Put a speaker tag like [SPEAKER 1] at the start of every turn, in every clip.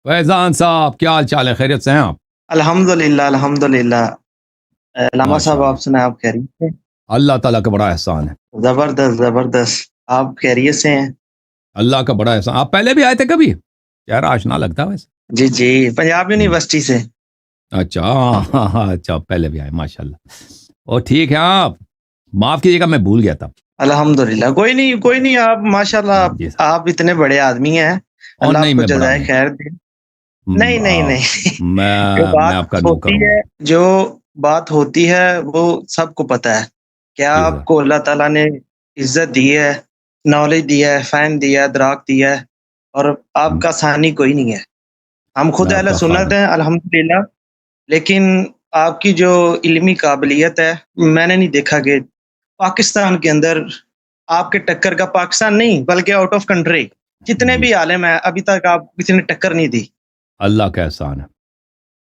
[SPEAKER 1] فیضان صاحب کیا حال چال ہے؟ خیریت سے ہیں آپ؟
[SPEAKER 2] الحمدللہ الحمدللہ۔ علامہ
[SPEAKER 1] ماشاء
[SPEAKER 2] صاحب
[SPEAKER 1] اللہ،
[SPEAKER 2] آپ سنائیں، آپ خیریت سے؟
[SPEAKER 1] اللہ تعالیٰ کا بڑا احسان ہے،
[SPEAKER 2] زبردست زبردست، آپ خیریت سے ہیں؟
[SPEAKER 1] اللہ کا بڑا احسان۔ آپ پہلے بھی آئے تھے کبھی؟ چہرہ آشنا لگتا ہے ویسے۔
[SPEAKER 2] جی جی، پنجاب یونیورسٹی سے۔
[SPEAKER 1] اچھا ہاں ہاں، اچھا پہلے بھی آئے، ماشاء اللہ۔ اور ٹھیک ہے آپ؟ معاف کیجیے گا، میں بھول گیا تھا۔
[SPEAKER 2] الحمدللہ، کوئی نہیں کوئی نہیں، آپ ماشاءاللہ
[SPEAKER 1] جی سر،
[SPEAKER 2] آپ اتنے بڑے آدمی ہیں،
[SPEAKER 1] اور
[SPEAKER 2] اللہ آپ
[SPEAKER 1] نہیں
[SPEAKER 2] کو
[SPEAKER 1] میں بڑا
[SPEAKER 2] جزائے
[SPEAKER 1] نہیں،
[SPEAKER 2] خیر دے۔ نہیں نہیں نہیں، جو
[SPEAKER 1] میں
[SPEAKER 2] بات
[SPEAKER 1] آپ کا
[SPEAKER 2] ہوتی
[SPEAKER 1] نوکر ہوں۔
[SPEAKER 2] ہے، جو بات ہوتی ہے وہ سب کو پتہ ہے کہ
[SPEAKER 1] جی
[SPEAKER 2] آپ
[SPEAKER 1] سر،
[SPEAKER 2] کو اللہ تعالیٰ نے عزت دی ہے، نالج دی ہے، فہم دیا ہے، دراق دیا ہے، اور آپ کا ثانی کوئی نہیں ہے۔ ہم خود
[SPEAKER 1] میں آپ
[SPEAKER 2] اہل
[SPEAKER 1] کا
[SPEAKER 2] سنت
[SPEAKER 1] خادم۔
[SPEAKER 2] ہیں الحمدللہ، لیکن آپ کی جو علمی قابلیت ہے، میں نے نہیں دیکھا کہ پاکستان کے اندر آپ کے ٹکر کا، پاکستان نہیں بلکہ آؤٹ آف کنٹری جتنے
[SPEAKER 1] جی
[SPEAKER 2] بھی عالم ہیں ابھی تک آپ کسی نے ٹکر نہیں دی۔
[SPEAKER 1] اللہ کا احسان ہے،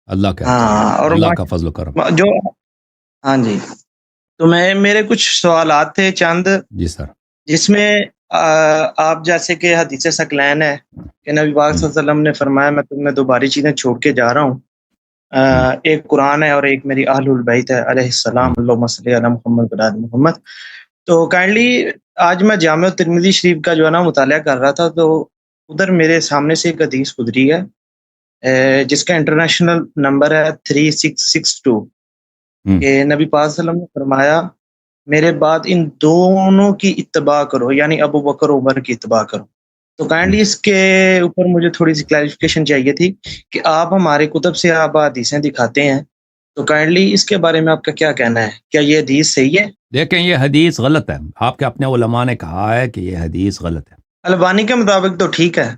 [SPEAKER 1] اللہ کا احسان
[SPEAKER 2] ہاں، اور
[SPEAKER 1] ہے، اللہ کا فضل و کرم۔
[SPEAKER 2] جو ہاں جی، تو میرے کچھ سوالات تھے چند،
[SPEAKER 1] جی سر۔
[SPEAKER 2] جس میں آپ جیسے کہ حدیث ثقلین ہے کہ نبی پاک صلی اللہ علیہ وسلم نے فرمایا میں تمہیں دو باری چیزیں چھوڑ کے جا رہا ہوں، ایک قرآن ہے اور ایک میری اہل البیت ہے علیہ السلام، اللہم صلی علی محمد و علی محمد۔ تو کائنڈلی آج میں جامع ترمذی شریف کا جو ہے نا مطالعہ کر رہا تھا، تو ادھر میرے سامنے سے ایک حدیث گزری ہے جس کا انٹرنیشنل نمبر ہے 3662، کہ نبی پاک صلی اللہ علیہ وسلم نے فرمایا میرے بعد ان دونوں کی اتباع کرو، یعنی ابو بکر و عمر کی اتباع کرو۔ تو کائنڈلی اس کے اوپر مجھے تھوڑی سی کلیریفیکیشن چاہیے تھی کہ آپ ہمارے کتب سے آپ حدیثیں دکھاتے ہیں، تو کائنڈلی اس کے بارے میں آپ کا کیا کہنا ہے؟ کیا یہ حدیث صحیح ہے؟
[SPEAKER 1] دیکھیں یہ حدیث غلط ہے، آپ کے اپنے علماء نے کہا ہے کہ یہ حدیث غلط ہے۔
[SPEAKER 2] البانی کے مطابق تو ٹھیک ہے۔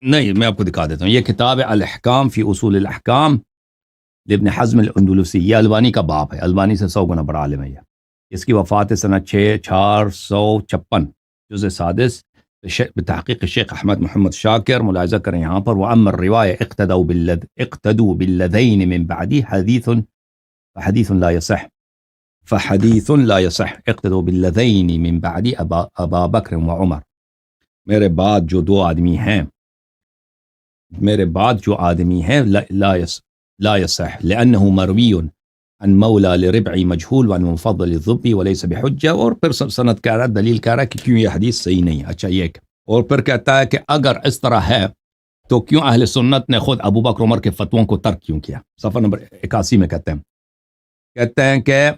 [SPEAKER 1] نہیں، میں آپ کو دکھا دیتا ہوں، یہ کتاب ہے الاحکام فی اصول الاحکام لابن حزم الاندلسی، یہ البانی کا باپ ہے، البانی سے 100 گنا بڑا عالم ہے یہ۔ اس کی وفات سنہ 456، جزء سادس، بتحقیق شیخ احمد محمد شاکر۔ ملاحظہ کریں یہاں پر، وَأَمَّا الرِّوَایَةُ اقْتَدُوا بِالَّذَيْنِ مِن بَعْدِهِ فحدیث لا يصح، فحدیث لا يصح، اقتدوا بالذین من بعد ابا بکر و عمر۔ میرے بعد جو دو آدمی ہیں، میرے بعد جو آدمی ہیں لا يصح لأنه مروی عن مولا لربع مجهول وعن مفضل الضبی وليس بحجہ۔ اور پھر سند کہہ رہا ہے، دلیل کہہ رہا ہے کہ کیوں یہ حدیث صحیح نہیں ہے۔ اچھا یہ، اور پھر کہتا ہے کہ اگر اس طرح ہے تو کیوں اہل سنت نے خود ابو بکر عمر کے فتووں کو ترک کیوں کیا؟ صفحہ نمبر 81 میں کہتے ہیں کہ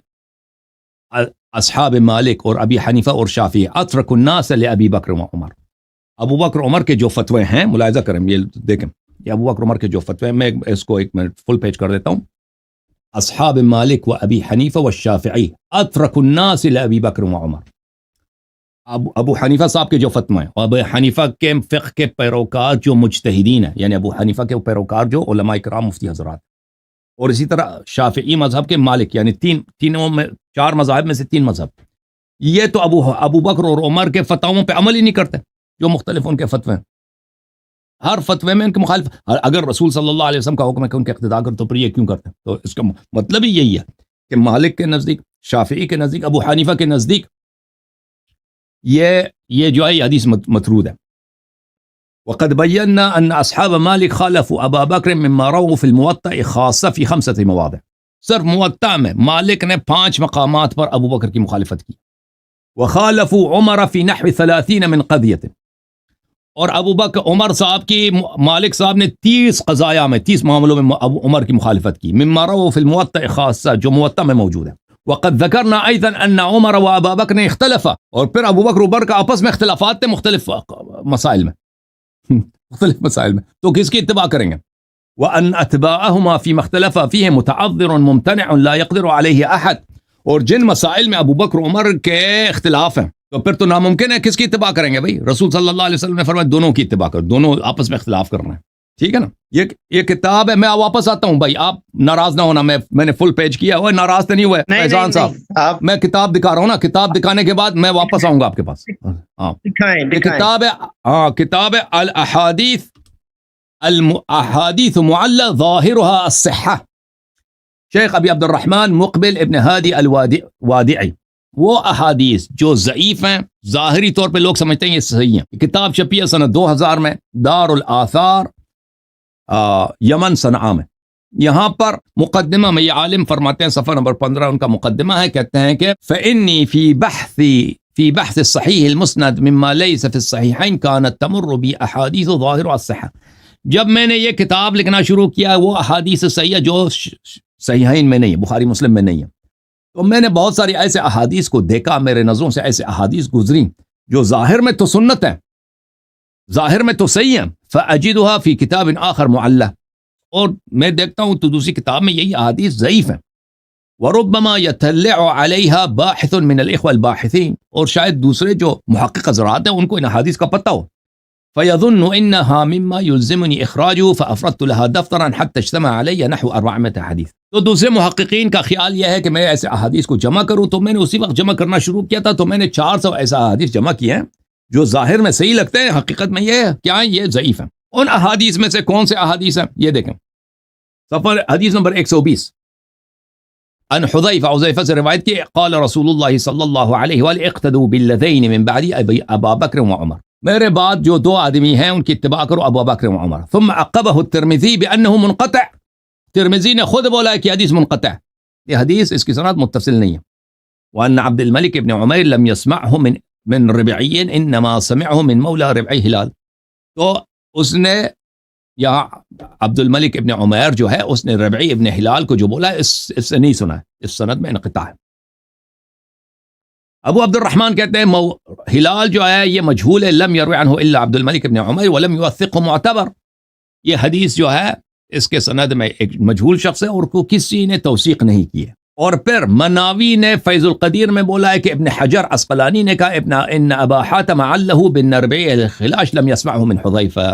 [SPEAKER 1] اصحاب مالک اور ابی حنیفہ اور شافعی اترک الناس لابی بکر و عمر۔ ابو بکر عمر کے جو فتوے ہیں، ملاحظہ کریں، یہ دیکھیں، یہ ابو بکر عمر کے جو فتوے ہیں، میں اس کو ایک منٹ فل پیج کر دیتا ہوں۔ اصحاب مالک و ابی حنیفہ و شافعی اترک الناس لابی بکر و عمر۔ ابو حنیفہ صاحب کے جو فتوے ہیں، اور ابو حنیفہ کے فقہ کے پیروکار جو مجتہدین ہیں، یعنی ابو حنیفہ کے پیروکار جو علماء کرام مفتی حضرات، اور اسی طرح شافعی مذہب کے مالک، یعنی تینوں میں، 4 مذاہب میں سے 3 مذہب، یہ تو ابو بکر اور عمر کے فتاووں پہ عمل ہی نہیں کرتے، جو مختلف ان کے فتوے ہیں، ہر فتوے میں ان کے مخالف۔ اگر رسول صلی اللہ علیہ وسلم کا حکم ہے کہ ان کے اقتداء کرتے تو پھر یہ کیوں کرتے ہیں؟ تو اس کا مطلب ہی یہی ہے کہ مالک کے نزدیک، شافعی کے نزدیک، ابو حنیفہ کے نزدیک یہ جو ہے یہ حدیث مطرود ہے۔ وقد بينا ان اصحاب مالك خالفوا ابا بکر مما رووا في الموطأ خاصه في 5 مواضع۔ صرف موطأ میں مالک نے 5 مقامات پر ابو بکر کی مخالفت کی۔ وخالفوا عمر في نحو 30 من قضية، اور ابو بکر عمر صاحب کی، مالک صاحب نے 30 قضایا میں، 30 معاملوں میں ابو عمر کی مخالفت کی، مما رووا في الموطأ خاصه، جو موطأ میں موجود ہے۔ وقد ذكرنا ايضا ان عمر وابا بکر اختلفا، اور پھر ابو بکر عمر کا آپس میں اختلافات تھے مختلف مسائل میں، مختلف مسائل میں، تو کس کی اتباع کریں گے؟ وَأَنْ أَتْبَاعَهُمَا فِي مَخْتَلَفَ فِيهِ مُتَعَذِّرٌ مُمْتَنِعٌ لَا يَقْدِرُ عَلَيْهِ أَحَدٌ، اور جن مسائل میں ابو بکر عمر کے اختلاف ہیں تو پھر تو ناممکن ہے، کس کی اتباع کریں گے بھائی؟ رسول صلی اللہ علیہ وسلم نے فرمایا دونوں کی اتباع کرو، دونوں آپس میں اختلاف کرنا ہے، ٹھیک ہے نا؟ یہ کتاب ہے، میں واپس آتا ہوں بھائی، آپ ناراض نہ ہونا، میں نے فل پیج کیا ہوا، ناراض تو نہیں ہوئے فیضان صاحب؟ میں کتاب دکھا رہا ہوں نا، کتاب دکھانے کے بعد میں واپس آؤں گا آپ کے پاس۔ ہاں یہ کتاب ہے، کتاب ہے الاحادیث معلّہ ظاہرها الصحہ، شیخ ابی عبد الرحمن مقبل ابن ہادی الوادعی۔ وہ احادیث جو ضعیف ہیں، ظاہری طور پہ لوگ سمجھتے ہیں یہ صحیح ہیں، کتاب چھپی ہے سنہ 2000 میں، دار الاثار یمن صنعاء میں. یہاں پر مقدمہ میں یہ عالم فرماتے ہیں صفحہ نمبر 15 ان کا مقدمہ ہے, کہتے ہیں کہ فإني في بحث الصحيح المسند مما ليس في الصحيحين كانت تمر بي احاديث ظاهر الصحة. جب میں نے یہ کتاب لکھنا شروع کیا وہ احادیث صحیحہ جو صحیحین میں نہیں ہے, بخاری مسلم میں نہیں ہے, تو میں نے بہت ساری ایسے احادیث کو دیکھا, میرے نظروں سے ایسے احادیث گزری جو ظاہر میں تو سنت ہے, ظاہر میں تو صحیح ہے, فأجدها في كتاب آخر معلّہ, اور میں دیکھتا ہوں تو دوسری کتاب میں یہی احادیث ضعیف ہیں. وربما يطلع عليها باحث من الاخوه الباحثين, اور شاید دوسرے جو محقق حضرات ہیں ان کو ان احادیث کا پتہ ہو. فيظن انها مما يلزمني اخراجه فافردت لها دفترا حتى اجتمع علي نحو 400 حديث. تو دوسرے محققین کا خیال یہ ہے کہ میں ایسے احادیث کو جمع کروں, تو میں نے اسی وقت جمع کرنا شروع کیا تھا, تو میں نے 400 ایسا احادیث جمع کیے ہیں جو ظاہر میں صحیح لگتے ہیں, حقیقت میں یہ کیا ہے, یہ ضعیف ہیں. ان احادیث میں سے کون سے احادیث ہیں یہ دیکھیں. صفحہ حدیث نمبر 120 ان حذیفہ سے روایت کی, قال رسول اللہ صلی اللہ علیہ وآلہ اقتدوا بالذین من بعد ابا بکر و عمر, میرے بعد جو دو آدمی ہیں ان کی اتباع کرو, ابو بکر و عمر. ثم عقبہ الترمذی بانہ منقطع, ترمذی نے خود بولا کہ حدیث منقطع, یہ حدیث اس کی سند متصل نہیں ہے. وان عبد الملک ابن عمیر لم يسمعه من ربعی انما سمعه من مولا ربعی ہلال. تو اس نے یہاں عبد الملک ابن عمیر جو ہے اس نے ربعی ابن ہلال کو جو بولا اس سے نہیں سنا ہے, اس سند میں انقطاع ہے. ابو عبد الرحمن کہتے ہیں ہلال جو ہے یہ مجہول ہے, لم یروی عنہ الا عبد الملک ابن عمیر ولم یوثقه معتبر. یہ حدیث جو ہے اس کے سند میں ایک مجہول شخص ہے اور کو کسی نے توثیق نہیں کی ہے. اور پھر مناوی نے فیض القدیر میں بولا ہے کہ ابن حجر عسقلانی نے کہا ان ابا حاتم علّہ بالنربع الخلاش لم يسمعه من حذیفہ.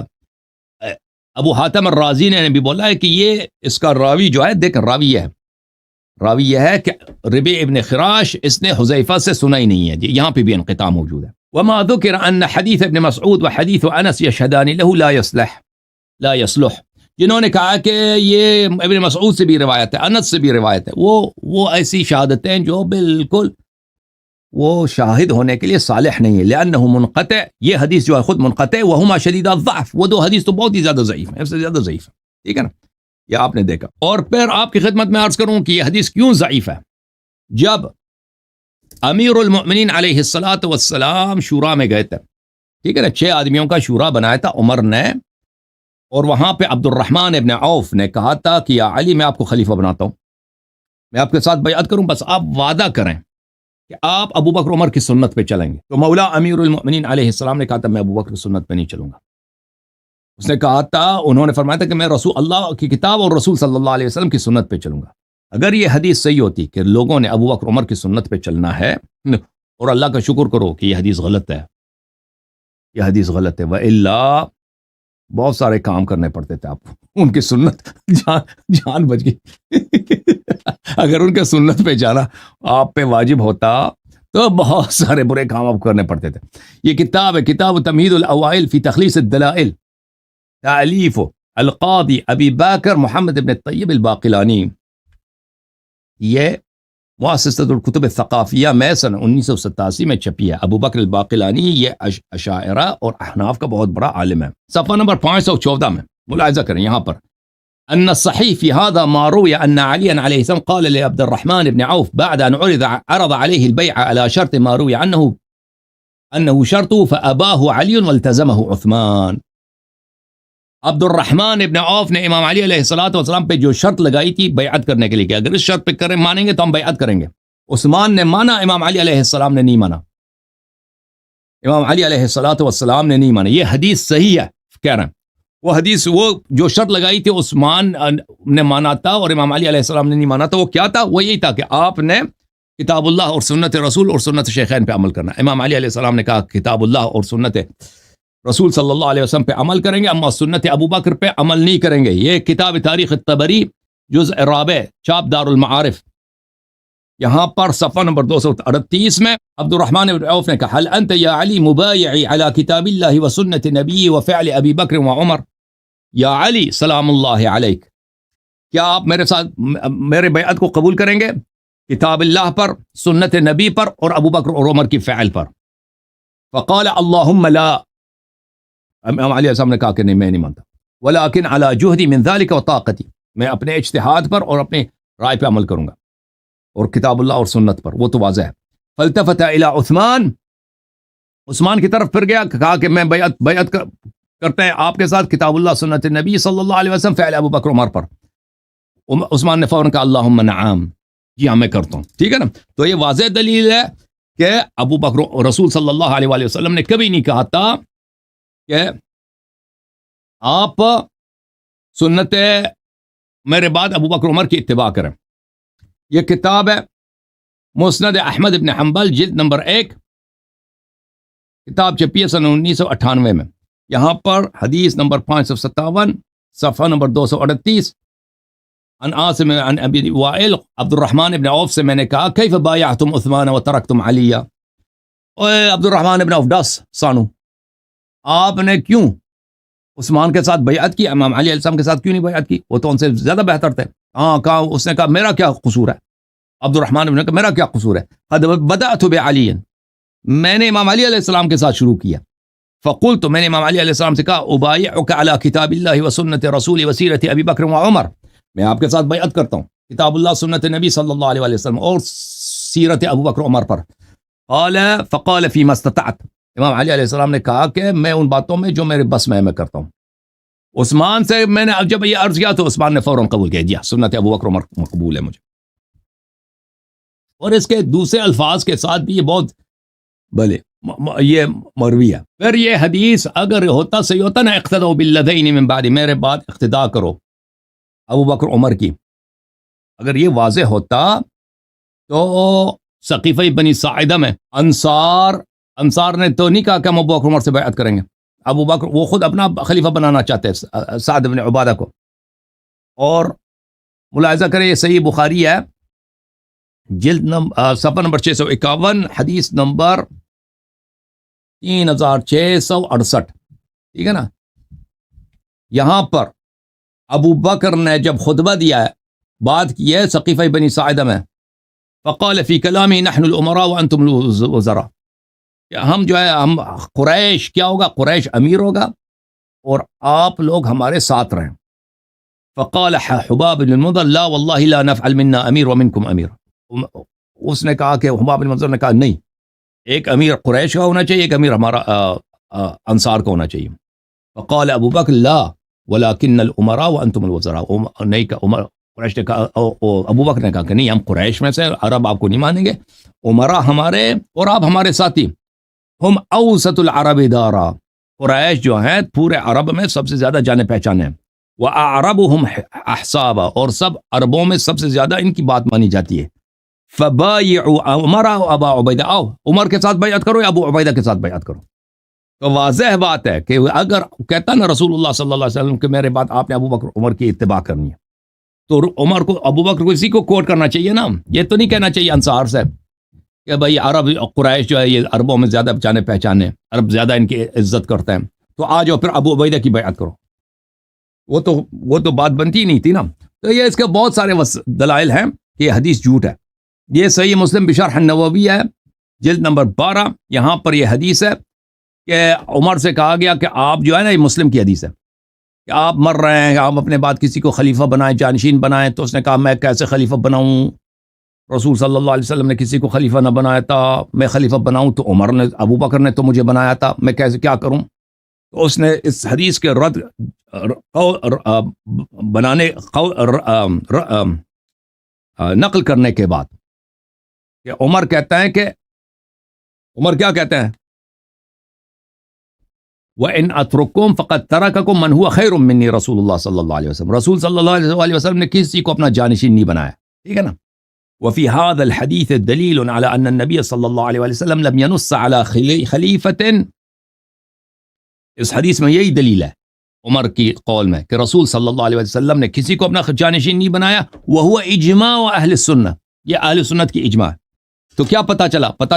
[SPEAKER 1] ابو حاتم الرازی نے بھی بولا ہے کہ یہ اس کا راوی جو ہے, دیکھ راوی یہ ہے کہ ربیع ابن خراش اس نے حذیفہ سے سنا ہی نہیں ہے. یہاں پہ بھی انقطاع موجود ہے. وما ذکر ان حدیث ابن مسعود و حدیث انس یشہدان له لا يصلح, جنہوں نے کہا کہ یہ ابن مسعود سے بھی روایت ہے, انس سے بھی روایت ہے, وہ ایسی شہادتیں جو بالکل وہ شاہد ہونے کے لیے صالح نہیں ہے. لأنہ منقطع, یہ حدیث جو ہے خود منقطع, وہما شدید الضعف, وہ دو حدیث تو بہت ہی زیادہ ضعیف ہیں, اس سے زیادہ ضعیف ہے. ٹھیک ہے نا, یہ آپ نے دیکھا. اور پھر آپ کی خدمت میں عرض کروں کہ یہ حدیث کیوں ضعیف ہے. جب امیر المؤمنین علیہ الصلاۃ والسلام شورا میں گئے تھے, ٹھیک ہے نا, 6 آدمیوں کا شورا بنایا تھا عمر نے, اور وہاں پہ عبد الرحمن ابن عوف نے کہا تھا کہ یا علی, میں آپ کو خلیفہ بناتا ہوں, میں آپ کے ساتھ بیعت کروں, بس آپ وعدہ کریں کہ آپ ابو بکر عمر کی سنت پہ چلیں گے. تو مولا امیر المؤمنین علیہ السلام نے کہا تھا میں ابو بکر کی سنت پہ نہیں چلوں گا. اس نے کہا تھا, انہوں نے فرمایا تھا کہ میں رسول اللہ کی کتاب اور رسول صلی اللہ علیہ وسلم کی سنت پہ چلوں گا. اگر یہ حدیث صحیح ہوتی کہ لوگوں نے ابو بکر عمر کی سنت پہ چلنا ہے, اور اللہ کا شکر کرو کہ یہ حدیث غلط ہے, یہ حدیث غلط ہے, وَإِلَّا بہت سارے کام کرنے پڑتے تھے آپ کو, ان کی سنت جان بچ گئی. اگر ان کے سنت پہ جانا آپ پہ واجب ہوتا تو بہت سارے برے کام آپ کرنے پڑتے تھے. یہ کتاب ہے, کتاب تمہید الاوائل فی تخلیص الدلائل, تالیف القاضی ابی بکر محمد ابن طیب الباقلانی. یہ مؤسسۃ الکتب الثقافیہ میں سن 1987 میں چھپی ہے. ابو بکر الباقلانی یہ اشاعرہ اور احناف کا بہت بڑا عالم ہے. صفحہ نمبر 514 میں ملاحظہ کریں, یہاں پر ان الصحيح في هذا ما روي ان علي عليه السلام قال لعبد الرحمن بن عوف بعد ان عرض عليه البيع على شرط ما روي انه شرط فاباه علي والتزمه عثمان. عبد الرحمن ابن عوف نے امام علی علیہ الصلوۃ والسلام پہ جو شرط لگائی تھی بیعت کرنے کے لیے کہ اگر اس شرط پہ مانیں گے تو ہم بیعت کریں گے. عثمان نے مانا, امام علی علیہ السلام نے نہیں مانا. امام علی علیہ الصلوۃ والسلام نے نہیں مانا. یہ حدیث صحیح ہے کہہ رہے ہیں, وہ حدیث وہ جو شرط لگائی تھی عثمان نے مانا تھا اور امام علی علیہ السلام نے نہیں مانا تھا. وہ کیا تھا؟ وہ یہی تھا کہ آپ نے کتاب اللہ اور سنت رسول اور سنت شیخین پہ عمل کرنا. امام علی علیہ السلام نے کہا کتاب اللہ اور سنت رسول صلی اللہ علیہ وسلم پہ عمل کریں گے, اما سنت ابو بکر پہ عمل نہیں کریں گے. یہ کتاب تاریخ الطبری جزء رابع چاپ دار المعارف, یہاں پر صفحہ نمبر 238 میں عبد الرحمن بن عوف نے کہا هل انت یا علی مبایعی علی کتاب اللہ و سنت نبی و فعل ابی بکر و عمر. یا علی سلام اللہ علیک, کیا آپ میرے ساتھ میرے بیعت کو قبول کریں گے کتاب اللہ پر, سنت نبی پر اور ابو بکر اور عمر کی فعل پر؟ فقال اللہم لا, امام علیہ السلام نے کہا کہ نہیں, میں نہیں مانتا. ولكن على جهدي من ذلك وطاقتي، میں اپنے اجتہاد پر اور اپنے رائے پہ عمل کروں گا اور کتاب اللہ اور سنت پر، وہ تو واضح ہے۔ فالتفت الى عثمان، عثمان کی طرف پھر گیا، کہا کہ میں بیعت کرتے ہیں آپ کے ساتھ کتاب اللہ سنت نبی صلی اللہ علیہ وسلم فعل ابو بکر عمر پر۔ عثمان نے فوراً کہا اللہم نعم، جی ہاں میں کرتا ہوں، ٹھیک ہے نا۔ تو یہ واضح دلیل ہے کہ ابو بکر، رسول صلی اللہ علیہ وآلہ وسلم نے کبھی نہیں کہا تھا کہ آپ سنت میرے بعد ابو بکر عمر کی اتباع کریں۔ یہ کتاب ہے مسند احمد ابن حنبل، جلد نمبر 1، کتاب چھپی ہے سن 1998 میں۔ یہاں پر حدیث نمبر 557، صفحہ نمبر 238، عن عاصم عن ابی وائل عبد الرحمن ابن عوف سے میں نے کہا کیف بایعتم عثمان وترکتم علی، اے عبد الرحمن ابن عوف ڈس سانو، آپ نے کیوں عثمان کے ساتھ بیعت کی، امام علی علیہ السلام کے ساتھ کیوں نہیں بیعت کی؟ وہ تو ان سے زیادہ بہتر تھے۔ ہاں کہا، اس نے کہا میرا کیا قصور ہے؟ عبد الرحمن نے کہا میرا کیا قصور ہے؟ قد بدأت بعلی، میں نے امام علی علیہ السلام کے ساتھ شروع کیا۔ فقلت، تو میں نے امام علی علیہ السلام سے کہا ابایعک علی کتاب اللہ و سنت رسول وسیرت ابی بکر و عمر، میں آپ کے ساتھ بیعت کرتا ہوں کتاب اللہ سنت نبی صلی اللہ علیہ وسلم اور سیرت ابو بکر عمر پر۔ قال فقال فیما استطعت، امام علی علیہ السلام نے کہا کہ میں ان باتوں میں جو میرے بس میں کرتا ہوں۔ عثمان سے میں نے جب یہ عرض کیا تو عثمان نے فوراً قبول کیا، جی سنت ابو بکر عمر مقبول ہے مجھے۔ اور اس کے دوسرے الفاظ کے ساتھ بھی یہ بہت بھلے یہ مروی ہے۔ پھر یہ حدیث اگر ہوتا صحیح ہوتا نا، اقتدوا بالذین من بعد، میرے بعد اقتدا کرو ابو بکر عمر کی، اگر یہ واضح ہوتا تو سقیفہ بنی ساعدہ میں انصار نے تو نہیں کہا کہ ہم ابو بکر عمر سے بیعت کریں گے۔ ابو بکر وہ خود اپنا خلیفہ بنانا چاہتے ہیں، سعد بن عبادہ کو۔ اور ملاحظہ کریں یہ صحیح بخاری ہے، جلد صفحہ نمبر 651، حدیث نمبر 3668، ٹھیک ہے نا۔ یہاں پر ابو بکر نے جب خطبہ دیا ہے، بات کی ہے سقیفہ بنی ساعدہ میں، فقال فی کلامہ نحن الامراء وانتم الوزراء، ہم جو ہے ہم قریش کیا ہوگا، قریش امیر ہوگا اور آپ لوگ ہمارے ساتھ رہیں۔ فقال حباب بن المنذر لا واللہ لا نفعل منا امیر ومنکم امیر، اس نے کہا کہ حباب بن المنذر نے کہا نہیں، ایک امیر قریش کا ہونا چاہیے، ایک امیر ہمارا انصار کا ہونا چاہیے۔ فقال ابو بکر لا ولکن الامراء وانتم الوزراء، نہیں کہ عمر قریش نے کہا، ابو بکر نے کہا کہ نہیں، ہم قریش میں سے، عرب آپ کو نہیں مانیں گے، عمراء ہمارے اور آپ ہمارے ساتھی۔ ہم اوسط العرب دارا، قریش جو ہیں پورے عرب میں سب سے زیادہ جانے پہچانے ہیں، وَأَعْرَبُهُمْ أَحْسَابًا، اور سب عربوں میں سب سے زیادہ ان کی بات مانی جاتی ہے۔ فَبَايِعُوا عُمَرَ وَأَبَا عُبَيْدَةَ، آؤ عمر کے ساتھ بیعت کرو یا ابو عبیدہ کے ساتھ بیعت کرو۔ تو واضح بات ہے کہ اگر کہتا نا رسول اللہ صلی اللہ علیہ وسلم کہ میرے بعد آپ نے ابو بکر عمر کی اتباع کرنی ہے، تو عمر کو، ابو بکر کو اسی کو کوٹ کرنا چاہیے نا، یہ تو نہیں کہنا چاہیے انصار سے کہ بھائی عرب قریش جو ہے یہ عربوں میں زیادہ جانے پہچانے، عرب زیادہ ان کی عزت کرتے ہیں، تو آ جاؤ پھر ابو عبیدہ کی بیعت کرو، وہ تو بات بنتی ہی نہیں تھی نا۔ تو یہ اس کے بہت سارے دلائل ہیں کہ یہ حدیث جھوٹ ہے۔ یہ صحیح مسلم بشرح النووی ہے، جلد نمبر 12، یہاں پر یہ حدیث ہے کہ عمر سے کہا گیا کہ آپ جو ہے نا، یہ مسلم کی حدیث ہے کہ آپ مر رہے ہیں، آپ اپنے بعد کسی کو خلیفہ بنائیں، جانشین بنائیں، تو اس نے کہا میں کیسے خلیفہ بناؤں، رسول صلی اللہ علیہ وسلم نے کسی کو خلیفہ نہ بنایا تھا، میں خلیفہ بناؤں تو عمر نے، ابو بکر نے تو مجھے بنایا تھا، میں کیسے کیا کروں؟ تو اس نے اس حدیث کے رد نقل کرنے کے بعد کہ عمر کہتا ہے کہ عمر کیا کہتے ہیں، وَإِنْ أَتْرُكُمْ فَقَدْ تَرَكَكُمْ مَنْ هُوَ خَيْرٌ مِّنِّي رسول اللہ صلی اللہ علیہ وسلم، رسول صلی اللہ علیہ وسلم نے کسی کو اپنا جانشین نہیں بنایا، ٹھیک ہے نا۔ وفي هذا الحديث دليل على أن النبي صلى الله عليه وسلم لم ينص على خليفة، اس حدیث میں یہی دلیل ہے عمر کی قول میں کہ رسول صلی اللہ علیہ وسلم نے کسی کو اپنا جانشین نہیں بنایا، وهو اجماع اہل السنہ، یہ اہل سنت کی اجماع ہے۔ تو کیا پتہ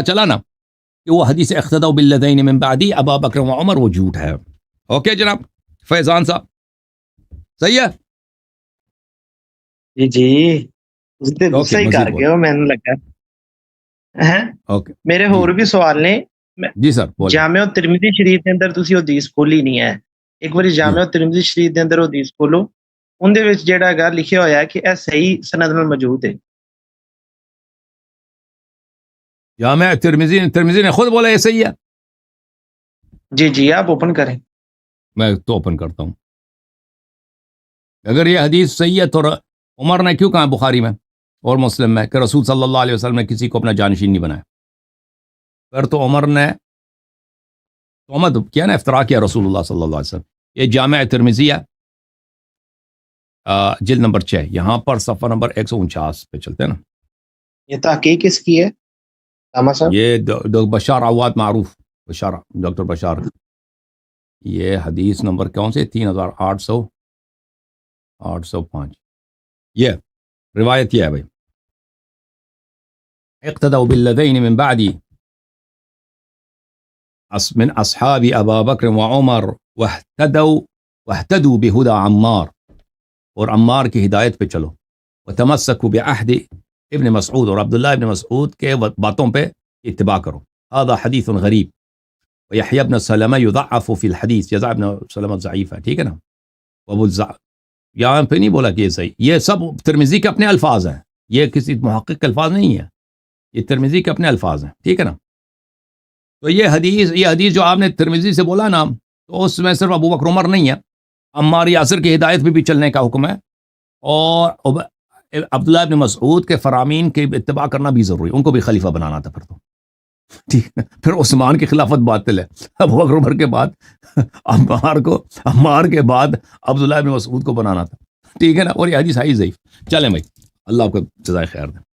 [SPEAKER 1] چلا نا کہ وہ حدیث اقتدوا بالذین من بعدی ابا بکر و عمر وہ جھوٹ ہے۔ اوکے جناب فیضان صاحب، صحیح ہے
[SPEAKER 2] جی صحیح کر گئے ہو، میں نے لگا میرے ہور بھی سوال نے
[SPEAKER 1] جی سر،
[SPEAKER 2] جامع ترمذی شریف کے اندر تسی حدیث کھولی نہیں ہے ایک باری جامع ترمذی شریف دے اندر حدیث کھولو، ان دے وچ جیڑا ہے لکھیا ہویا ہے کہ اے صحیح سند نال موجود ہے۔
[SPEAKER 1] جامع ترمذی نے خود بولا یہ صحیح ہے؟
[SPEAKER 2] جی جی آپ اوپن کریں۔
[SPEAKER 1] میں تو اوپن کرتا ہوں۔ اگر یہ حدیث صحیح ہے تو عمر نے کیوں کہا بخاری میں اور مسلم میں کہ رسول صلی اللہ علیہ وسلم نے کسی کو اپنا جانشین نہیں بنایا؟ پھر تو عمر نے تہمت کیا نا، افترا کیا رسول اللہ صلی اللہ علیہ وسلم۔ یہ جامع ترمذی ہے، جلد نمبر 6، یہاں پر صفحہ نمبر 149 پہ چلتے ہیں نا۔
[SPEAKER 2] یہ تحقیق کس کی ہے راما صاحب؟
[SPEAKER 1] یہ بشار عواد معروف، ڈاکٹر بشار۔ یہ حدیث نمبر کون سے؟ 3805۔ یہ روایت یہ ہے بھائی، اقتدوا بالذین من بعدی من اصحاب ابا بکر وعمر واہتدوا بہدى عمار، اور عمار کی ہدایت پہ چلو، وتمسکوا بعہد ابن مسعود، اور عبداللہ ابن مسعود کے باتوں پہ اتباع کرو۔ هذا حدیث غریب، ویحیی بن سلمہ یضعف فی الحدیث، یحیی بن سلمہ ضعیف ہے، ٹھیک ہے نا۔ یہاں پہ نہیں بولا کہ یہ صحیح، یہ سب ترمذی کے اپنے الفاظ ہیں، یہ کسی محقق کے الفاظ نہیں ہے، یہ ترمذی کے اپنے الفاظ ہیں، ٹھیک ہے نا۔ تو یہ حدیث جو آپ نے ترمذی سے بولا نا، تو اس میں صرف ابو بکر عمر نہیں ہے، عمار یاسر کی ہدایت پہ بھی چلنے کا حکم ہے، اور عبداللہ ابن مسعود کے فرامین کے اتباع کرنا بھی ضروری، ان کو بھی خلیفہ بنانا تھا پھر تو، ٹھیک ہے۔ پھر عثمان کی خلافت باطل ہے، ابو بکر عمر کے بعد عمار کے بعد عبداللہ ابن مسعود کو بنانا تھا، ٹھیک ہے نا۔ اور یہ حدیث ہے ضعیف۔ چلیں بھائی، اللہ آپ کو جزائے خیر دے۔